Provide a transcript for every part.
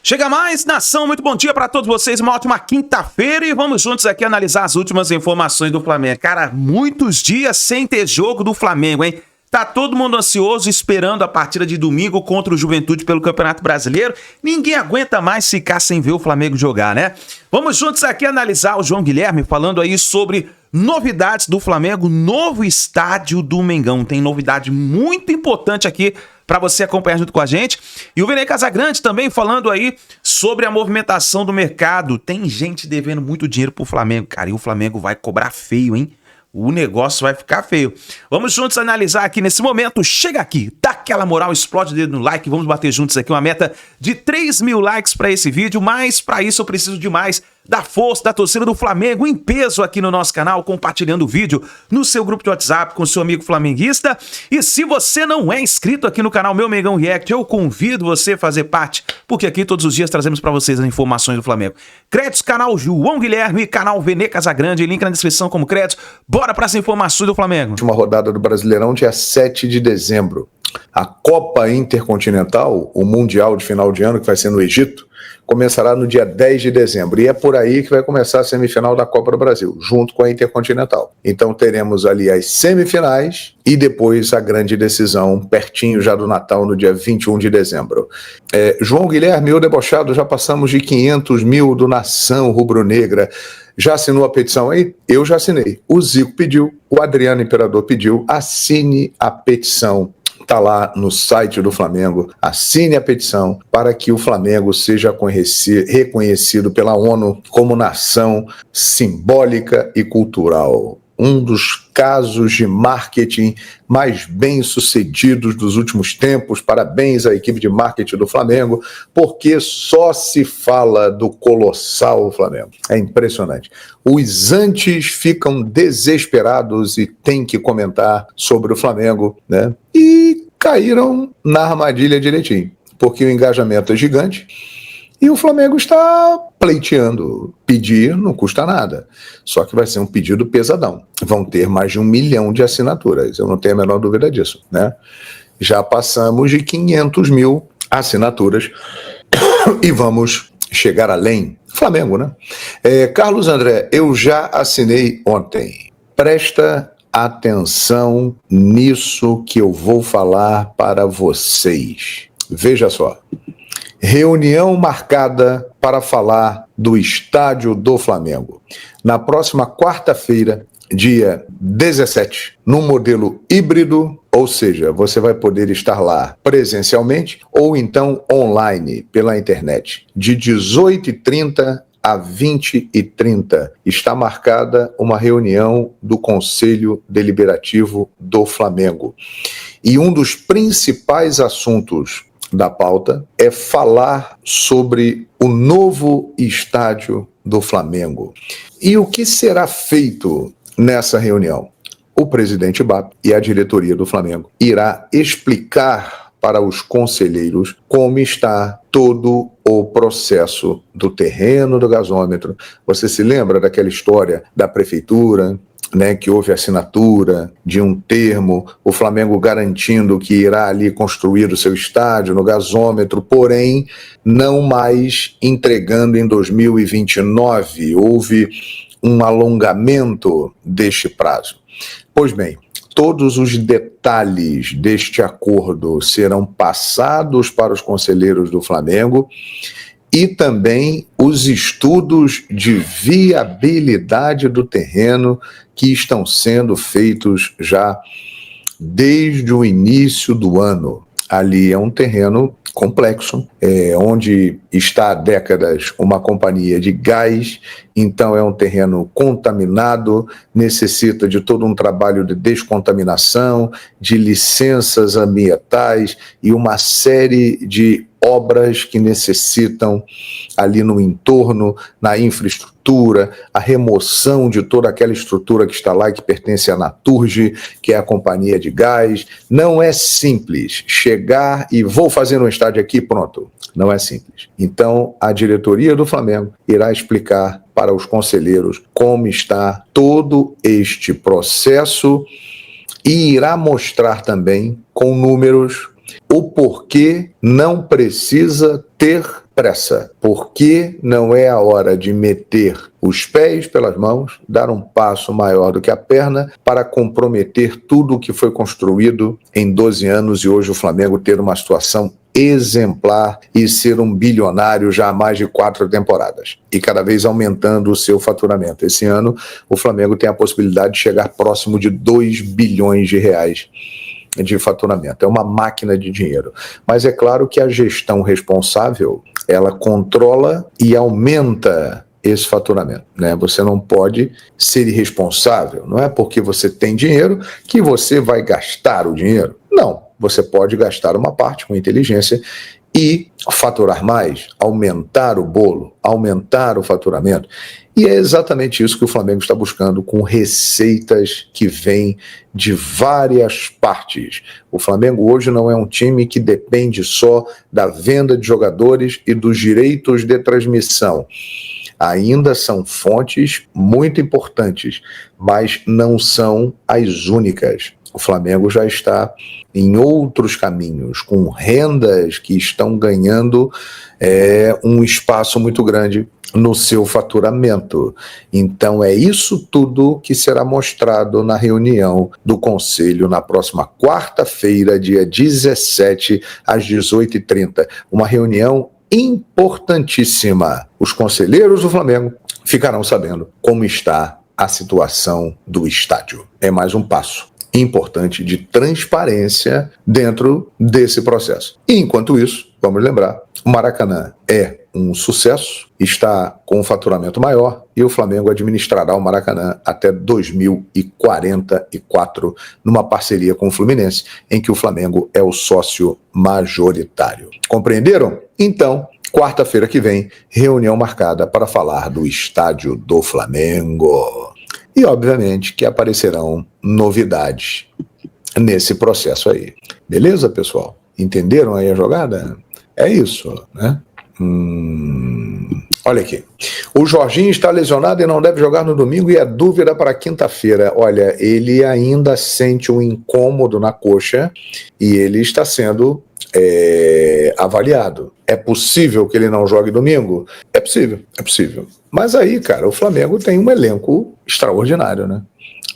Chega mais, nação, muito bom dia para todos vocês, uma ótima quinta-feira e vamos juntos aqui analisar as últimas informações do Flamengo. Cara, muitos dias sem ter jogo do Flamengo, hein? Tá todo mundo ansioso esperando a partida de domingo contra o Juventude pelo Campeonato Brasileiro. Ninguém aguenta mais ficar sem ver o Flamengo jogar, né? Vamos juntos aqui analisar o João Guilherme falando aí sobre novidades do Flamengo, novo estádio do Mengão. Tem novidade muito importante aqui para você acompanhar junto com a gente. E o Vene Casagrande também falando aí sobre a movimentação do mercado. Tem gente devendo muito dinheiro pro Flamengo, cara, e o Flamengo vai cobrar feio, hein? O negócio vai ficar feio. Vamos juntos analisar aqui nesse momento. Chega aqui, dá aquela moral, explode o dedo no like. Vamos bater juntos aqui uma meta de 3.000 likes para esse vídeo. Mas para isso eu preciso de mais da força da torcida do Flamengo em peso aqui no nosso canal, compartilhando o vídeo no seu grupo de WhatsApp com seu amigo flamenguista. E se você não é inscrito aqui no canal Meu Mengão React, eu convido você a fazer parte, porque aqui todos os dias trazemos para vocês as informações do Flamengo. Créditos, canal João Guilherme, canal Vene Casagrande, link na descrição como créditos. Bora para as informações do Flamengo. Última rodada do Brasileirão, dia 7 de dezembro. A Copa Intercontinental, o Mundial de final de ano, que vai ser no Egito, começará no dia 10 de dezembro. E é por aí que vai começar a semifinal da Copa do Brasil, junto com a Intercontinental. Então teremos ali as semifinais e depois a grande decisão, pertinho já do Natal, no dia 21 de dezembro. João Guilherme, eu debochado, já passamos de 500 mil do Nação Rubro-Negra. Já assinou a petição aí? Eu já assinei. O Zico pediu, o Adriano Imperador pediu, assine a petição. Está lá no site do Flamengo, assine a petição para que o Flamengo seja reconhecido pela ONU como nação simbólica e cultural. Um dos casos de marketing mais bem-sucedidos dos últimos tempos. Parabéns à equipe de marketing do Flamengo, porque só se fala do colossal Flamengo. É impressionante. Os antes ficam desesperados e têm que comentar sobre o Flamengo, né? E caíram na armadilha direitinho, porque o engajamento é gigante. E o Flamengo está pleiteando. Pedir não custa nada. Só que vai ser um pedido pesadão. Vão ter mais de 1 milhão de assinaturas. Eu não tenho a menor dúvida disso, né? Já passamos de 500 mil assinaturas e vamos chegar além. Flamengo, né? Carlos André, eu já assinei ontem. Presta atenção nisso que eu vou falar para vocês. Veja só. Reunião marcada para falar do estádio do Flamengo. Na próxima quarta-feira, dia 17, no modelo híbrido, ou seja, você vai poder estar lá presencialmente ou então online pela internet. De 18h30 a 20h30 está marcada uma reunião do Conselho Deliberativo do Flamengo. E um dos principais assuntos da pauta é falar sobre o novo estádio do Flamengo. E o que será feito nessa reunião? O presidente BAP e a diretoria do Flamengo irá explicar para os conselheiros como está todo o processo do terreno do gasômetro. Você se lembra daquela história da prefeitura, né, que houve assinatura de um termo, o Flamengo garantindo que irá ali construir o seu estádio no gasômetro, porém não mais entregando em 2029. Houve um alongamento deste prazo. Pois bem, todos os detalhes deste acordo serão passados para os conselheiros do Flamengo e também os estudos de viabilidade do terreno que estão sendo feitos já desde o início do ano. Ali é um terreno complexo, onde está há décadas uma companhia de gás, então é um terreno contaminado, necessita de todo um trabalho de descontaminação, de licenças ambientais e uma série de obras que necessitam ali no entorno, na infraestrutura, a remoção de toda aquela estrutura que está lá e que pertence à Naturgy, que é a companhia de gás. Não é simples chegar e vou fazer um estádio aqui, pronto. Não é simples. Então, a diretoria do Flamengo irá explicar para os conselheiros como está todo este processo e irá mostrar também com números o porquê não precisa ter pressa, porque não é a hora de meter os pés pelas mãos, dar um passo maior do que a perna para comprometer tudo o que foi construído em 12 anos e hoje o Flamengo ter uma situação exemplar e ser um bilionário já há mais de 4 temporadas e cada vez aumentando o seu faturamento. Esse ano o Flamengo tem a possibilidade de chegar próximo de 2 bilhões de reais de faturamento. É uma máquina de dinheiro. Mas é claro que a gestão responsável, ela controla e aumenta esse faturamento, né? Você não pode ser irresponsável. Não é porque você tem dinheiro que você vai gastar o dinheiro. Não. Você pode gastar uma parte com inteligência e faturar mais, aumentar o bolo, aumentar o faturamento. E é exatamente isso que o Flamengo está buscando com receitas que vêm de várias partes. O Flamengo hoje não é um time que depende só da venda de jogadores e dos direitos de transmissão. Ainda são fontes muito importantes, mas não são as únicas. O Flamengo já está em outros caminhos, com rendas que estão ganhando um espaço muito grande no seu faturamento. Então é isso tudo que será mostrado na reunião do Conselho na próxima quarta-feira, dia 17, às 18h30. Uma reunião importantíssima. Os conselheiros do Flamengo ficarão sabendo como está a situação do estádio. É mais um passo importante de transparência dentro desse processo. E enquanto isso, vamos lembrar, o Maracanã é um sucesso, está com um faturamento maior e o Flamengo administrará o Maracanã até 2044 numa parceria com o Fluminense, em que o Flamengo é o sócio majoritário. Compreenderam? Então, quarta-feira que vem, reunião marcada para falar do estádio do Flamengo. E, obviamente, que aparecerão novidades nesse processo aí. Beleza, pessoal? Entenderam aí a jogada? É isso, né? Olha aqui. O Jorginho está lesionado e não deve jogar no domingo e é dúvida para quinta-feira. Olha, ele ainda sente um incômodo na coxa e ele está sendo avaliado. É possível que ele não jogue domingo? É possível, é possível. Mas aí, cara, o Flamengo tem um elenco extraordinário, né?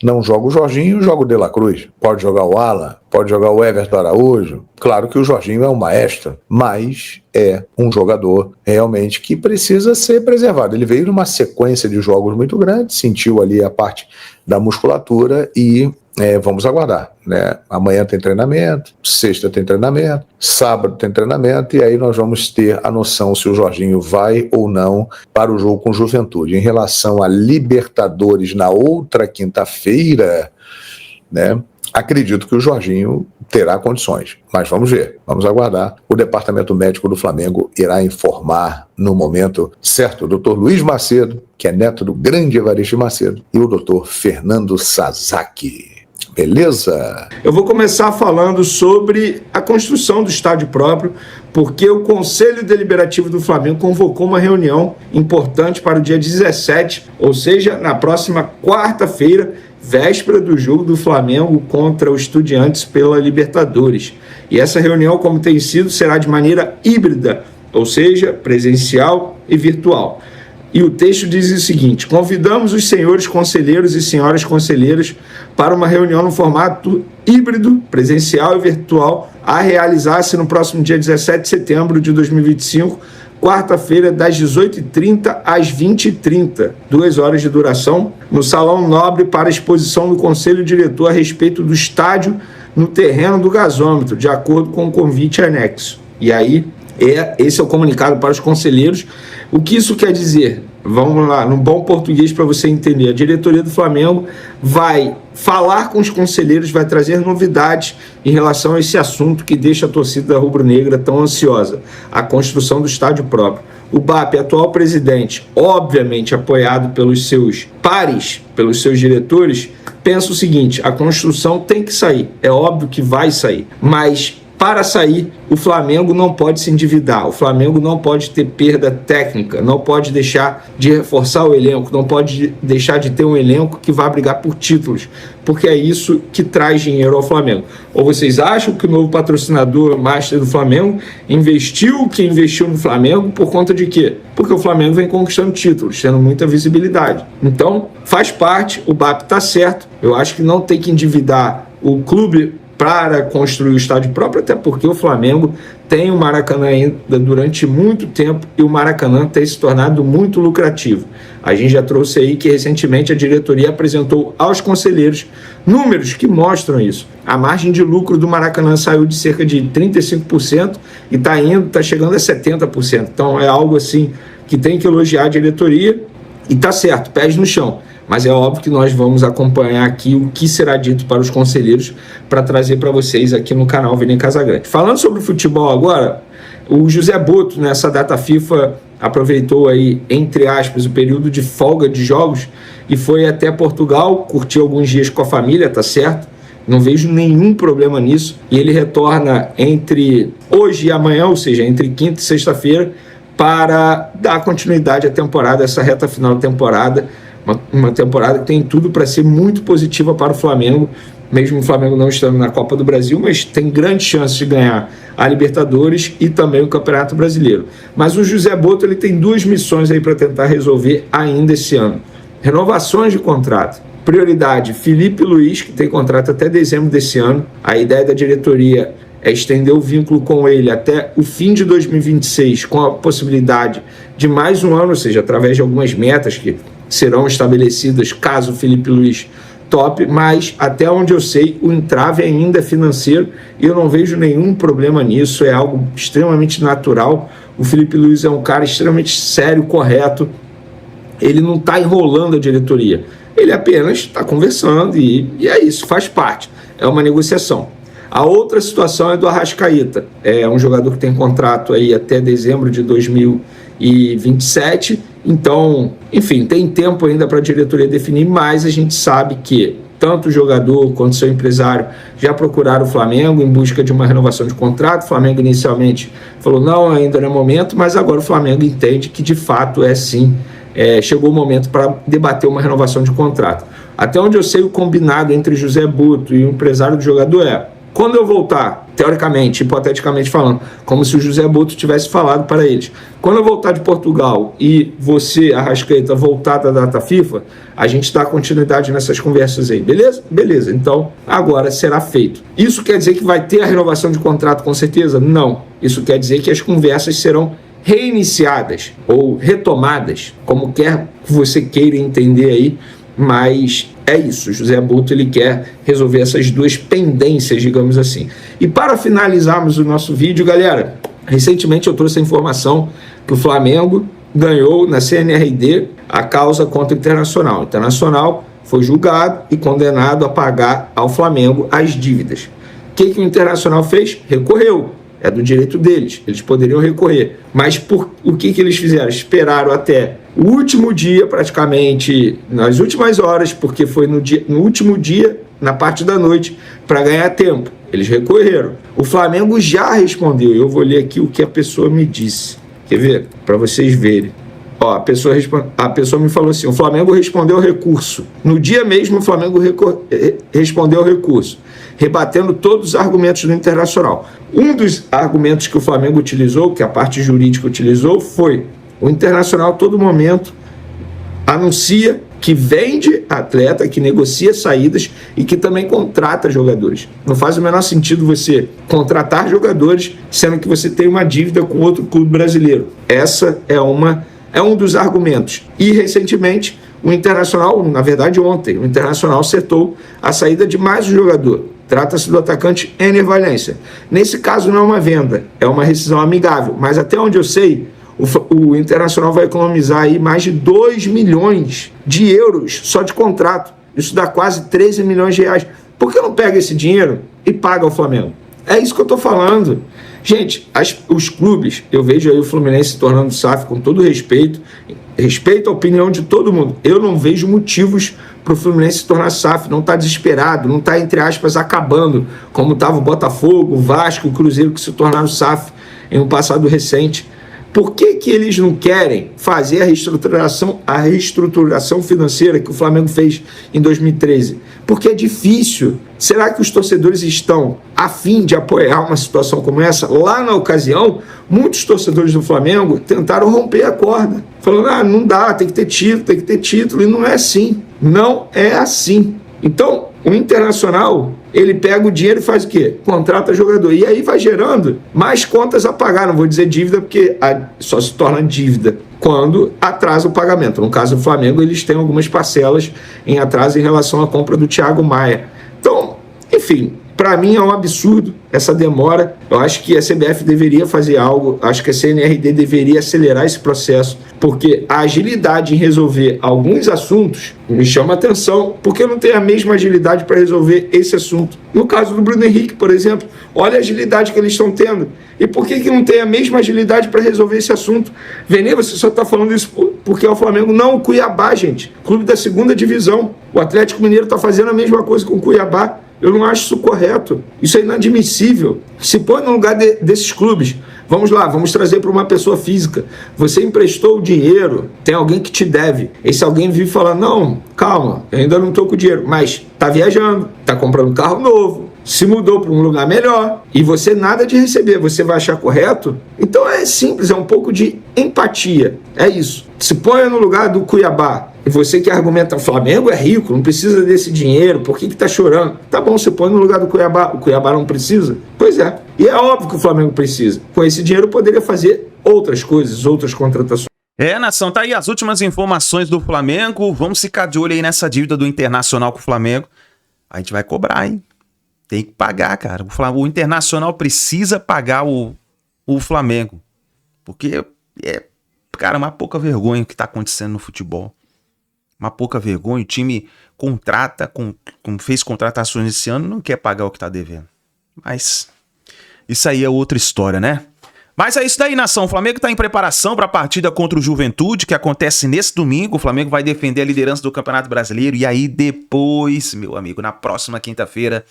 Não joga o Jorginho, joga o De La Cruz. Pode jogar o Alan, pode jogar o Everton Araújo. Claro que o Jorginho é um maestro, mas é um jogador realmente que precisa ser preservado. Ele veio numa sequência de jogos muito grande, sentiu ali a parte da musculatura e vamos aguardar, né? Amanhã tem treinamento, sexta tem treinamento, sábado tem treinamento e aí nós vamos ter a noção se o Jorginho vai ou não para o jogo com Juventude. Em relação a Libertadores na outra quinta-feira, né? Acredito que o Jorginho terá condições, mas vamos ver, vamos aguardar. O departamento médico do Flamengo irá informar no momento certo o Dr. Luiz Macedo, que é neto do grande Evaristo Macedo, e o Dr. Fernando Sasaki. Beleza? Eu vou começar falando sobre a construção do estádio próprio, porque o Conselho Deliberativo do Flamengo convocou uma reunião importante para o dia 17, ou seja, na próxima quarta-feira, véspera do jogo do Flamengo contra o Estudiantes pela Libertadores. E essa reunião, como tem sido, será de maneira híbrida, ou seja, presencial e virtual. E o texto diz o seguinte: convidamos os senhores conselheiros e senhoras conselheiras para uma reunião no formato híbrido, presencial e virtual, a realizar-se no próximo dia 17 de setembro de 2025, quarta-feira, das 18h30 às 20h30, 2 horas de duração, no Salão Nobre para exposição do Conselho Diretor a respeito do estádio no terreno do gasômetro, de acordo com o convite anexo. E aí, esse é o comunicado para os conselheiros. O que isso quer dizer? Vamos lá, num bom português para você entender. A diretoria do Flamengo vai falar com os conselheiros, vai trazer novidades em relação a esse assunto que deixa a torcida rubro-negra tão ansiosa, a construção do estádio próprio. O BAP, atual presidente, obviamente apoiado pelos seus pares, pelos seus diretores, pensa o seguinte: a construção tem que sair, é óbvio que vai sair, mas para sair, o Flamengo não pode se endividar, o Flamengo não pode ter perda técnica, não pode deixar de reforçar o elenco, não pode deixar de ter um elenco que vá brigar por títulos, porque é isso que traz dinheiro ao Flamengo. Ou vocês acham que o novo patrocinador master do Flamengo investiu o que investiu no Flamengo por conta de quê? Porque o Flamengo vem conquistando títulos, tendo muita visibilidade. Então, faz parte, o BAP está certo, eu acho que não tem que endividar o clube para construir o estádio próprio, até porque o Flamengo tem o Maracanã ainda durante muito tempo e o Maracanã tem se tornado muito lucrativo. A gente já trouxe aí que recentemente a diretoria apresentou aos conselheiros números que mostram isso. A margem de lucro do Maracanã saiu de cerca de 35% e está chegando a 70%. Então é algo assim que tem que elogiar a diretoria e tá certo, pés no chão. Mas é óbvio que nós vamos acompanhar aqui o que será dito para os conselheiros para trazer para vocês aqui no canal Vini Casagrande. Falando sobre futebol agora, o José Boto, nessa data FIFA, aproveitou aí, entre aspas, o período de folga de jogos e foi até Portugal, curtiu alguns dias com a família, tá certo? Não vejo nenhum problema nisso. E ele retorna entre hoje e amanhã, ou seja, entre quinta e sexta-feira, para dar continuidade à temporada, essa reta final da temporada. Uma temporada que tem tudo para ser muito positiva para o Flamengo, mesmo o Flamengo não estando na Copa do Brasil, mas tem grandes chances de ganhar a Libertadores e também o Campeonato Brasileiro. Mas o José Boto ele tem duas missões aí para tentar resolver ainda esse ano. Renovações de contrato. Prioridade, Felipe Luiz, que tem contrato até dezembro desse ano. A ideia da diretoria é estender o vínculo com ele até o fim de 2026, com a possibilidade de mais um ano, ou seja, através de algumas metas que serão estabelecidas caso o Felipe Luiz tope, mas até onde eu sei o entrave ainda é financeiro e eu não vejo nenhum problema nisso, é algo extremamente natural. O Felipe Luiz é um cara extremamente sério, correto, ele não está enrolando a diretoria, ele apenas está conversando e é isso, faz parte, é uma negociação. A outra situação é do Arrascaeta, é um jogador que tem contrato aí até dezembro de 2027, então, enfim, tem tempo ainda para a diretoria definir, mas a gente sabe que tanto o jogador quanto seu empresário já procuraram o Flamengo em busca de uma renovação de contrato. O Flamengo inicialmente falou não, ainda não é momento, mas agora o Flamengo entende que de fato é sim, chegou o momento para debater uma renovação de contrato. Até onde eu sei, o combinado entre José Boto e o empresário do jogador é: quando eu voltar, teoricamente, hipoteticamente falando, como se o José Boto tivesse falado para eles, quando eu voltar de Portugal e você, Arrascaeta, voltar da data FIFA, a gente dá continuidade nessas conversas aí, beleza? Beleza, então agora será feito. Isso quer dizer que vai ter a renovação de contrato com certeza? Não. Isso quer dizer que as conversas serão reiniciadas ou retomadas, como quer que você queira entender aí, mas é isso, José Boto ele quer resolver essas duas pendências, digamos assim. E para finalizarmos o nosso vídeo, galera, recentemente eu trouxe a informação que o Flamengo ganhou na CNRD a causa contra o Internacional. O Internacional foi julgado e condenado a pagar ao Flamengo as dívidas. O que o Internacional fez? Recorreu. É do direito deles, eles poderiam recorrer. Mas o que eles fizeram? Esperaram até o último dia, praticamente, nas últimas horas, porque foi no último dia, na parte da noite, para ganhar tempo. Eles recorreram. O Flamengo já respondeu. Eu vou ler aqui o que a pessoa me disse. Quer ver? Para vocês verem. Ó, a pessoa me falou assim: o Flamengo respondeu ao recurso. No dia mesmo, o Flamengo respondeu ao recurso, rebatendo todos os argumentos do Internacional. Um dos argumentos que o Flamengo utilizou, que a parte jurídica utilizou, foi: o Internacional, a todo momento, anuncia que vende atleta, que negocia saídas e que também contrata jogadores. Não faz o menor sentido você contratar jogadores sendo que você tem uma dívida com outro clube brasileiro. Essa é um dos argumentos. E, recentemente, o Internacional, na verdade ontem, o Internacional acertou a saída de mais um jogador. Trata-se do atacante Ener Valencia. Nesse caso não é uma venda, é uma rescisão amigável, mas até onde eu sei, o Internacional vai economizar aí mais de 2 milhões de euros só de contrato. Isso dá quase 13 milhões de reais. Por que não pega esse dinheiro e paga ao Flamengo? É isso que eu estou falando. Gente, os clubes, eu vejo aí o Fluminense se tornando SAF com todo respeito à opinião de todo mundo. Eu não vejo motivos para o Fluminense se tornar SAF, não está desesperado, não está, entre aspas, acabando, como estava o Botafogo, o Vasco, o Cruzeiro, que se tornaram SAF em um passado recente. Por que eles não querem fazer a reestruturação financeira que o Flamengo fez em 2013? Porque é difícil. Será que os torcedores estão a fim de apoiar uma situação como essa? Lá na ocasião, muitos torcedores do Flamengo tentaram romper a corda, falando, não dá, tem que ter título, e não é assim. Não é assim. Então, o Internacional, ele pega o dinheiro e faz o quê? Contrata jogador. E aí vai gerando mais contas a pagar. Não vou dizer dívida, porque só se torna dívida quando atrasa o pagamento. No caso do Flamengo, eles têm algumas parcelas em atraso em relação à compra do Thiago Maia. Então, enfim, para mim é um absurdo essa demora. Eu acho que a CBF deveria fazer algo, acho que a CNRD deveria acelerar esse processo, porque a agilidade em resolver alguns assuntos me chama a atenção, porque não tem a mesma agilidade para resolver esse assunto. No caso do Bruno Henrique, por exemplo, olha a agilidade que eles estão tendo. E por que não tem a mesma agilidade para resolver esse assunto? Vene, você só está falando isso porque é o Flamengo. Não, o Cuiabá, gente, clube da 2ª divisão. O Atlético Mineiro está fazendo a mesma coisa com o Cuiabá. Eu não acho isso correto. Isso é inadmissível. Se põe no lugar desses clubes. Vamos lá, vamos trazer para uma pessoa física. Você emprestou o dinheiro, tem alguém que te deve. Esse alguém vive falando, não, calma, eu ainda não estou com o dinheiro. Mas está viajando, está comprando um carro novo, se mudou para um lugar melhor e você nada de receber. Você vai achar correto? Então é simples, é um pouco de empatia. É isso. Se põe no lugar do Cuiabá. E você que argumenta, o Flamengo é rico, não precisa desse dinheiro, por que tá chorando? Tá bom, você põe no lugar do Cuiabá, o Cuiabá não precisa? Pois é, e é óbvio que o Flamengo precisa. Com esse dinheiro poderia fazer outras coisas, outras contratações. Nação, tá aí as últimas informações do Flamengo. Vamos ficar de olho aí nessa dívida do Internacional com o Flamengo. A gente vai cobrar, hein? Tem que pagar, cara. O Internacional precisa pagar o Flamengo. Porque cara, uma pouca vergonha o que tá acontecendo no futebol. Uma pouca vergonha, o time fez contratações esse ano, não quer pagar o que tá devendo. Mas isso aí é outra história, né? Mas é isso daí, nação. O Flamengo tá em preparação para a partida contra o Juventude, que acontece nesse domingo. O Flamengo vai defender a liderança do Campeonato Brasileiro. E aí depois, meu amigo, na próxima quinta-feira,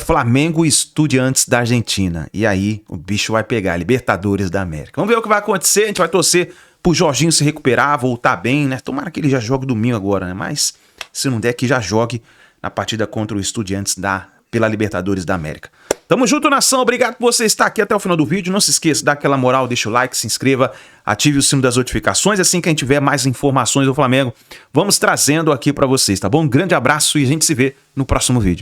Flamengo e Estudiantes da Argentina. E aí o bicho vai pegar, Libertadores da América. Vamos ver o que vai acontecer, a gente vai torcer pro Jorginho se recuperar, voltar bem, né? Tomara que ele já jogue domingo agora, né? Mas se não der, que já jogue na partida contra o Estudiantes pela Libertadores da América. Tamo junto, nação. Obrigado por você estar aqui até o final do vídeo. Não se esqueça, dá aquela moral, deixa o like, se inscreva, ative o sino das notificações. Assim que a gente tiver mais informações do Flamengo, vamos trazendo aqui pra vocês, tá bom? Um grande abraço e a gente se vê no próximo vídeo.